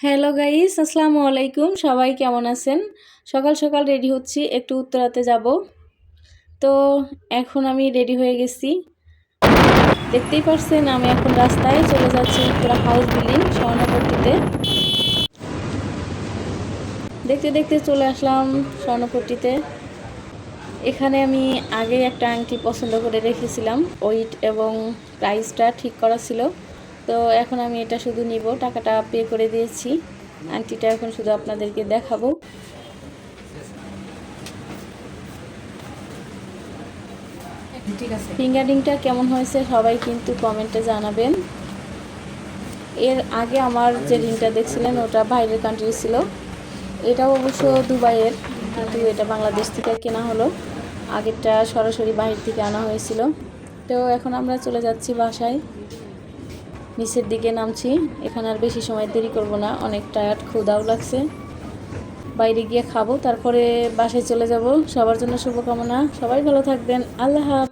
Hello guys, আসসালামু আলাইকুম। সবাই কেমন আছেন? সকাল সকাল রেডি হচ্ছি, একটু উত্তরাতে যাব। তো এখন আমি রেডি হয়ে গেছি। দেখতেই পারছেন আমি এখন রাস্তায় চলে যাচ্ছি উত্তরা হাউস বিল্ডিং স্বর্ণপট্টিতে। দেখতে দেখতে চলে আসলাম স্বর্ণপট্টিতে। এখানে আমি আগে একটা আংটি পছন্দ করে রেখেছিলাম, ওয়েট এবং প্রাইসটা ঠিক করা ছিল। তো এখন আমি এটা শুধু নিব, টাকাটা পে করে দিয়েছি। আংটিটা এখন শুধু আপনাদেরকে দেখাবো। ফিঙ্গারিংটা কেমন হয়েছে সবাই কিন্তু কমেন্টে জানাবেন। এর আগে আমার যে রিংটা দেখছিলেন ওটা বাইরের কান্ট্রি ছিল, এটা অবশ্য দুবাইয়ের, কিন্তু এটা বাংলাদেশ থেকে কেনা হলো। আগেরটা সরাসরি বাইরে থেকে আনা হয়েছিল। তো এখন আমরা চলে যাচ্ছি বাসায়, নিচের দিকে নামছি। এখানে আর বেশি সময় দেরি করব না, অনেক টায়ার্ড, ক্ষুধাও লাগছে। বাইরে গিয়ে খাবো, তারপরে বাসায় চলে যাব। সবার জন্য শুভকামনা, সবাই ভালো থাকবেন। আল্লাহ হাফেজ।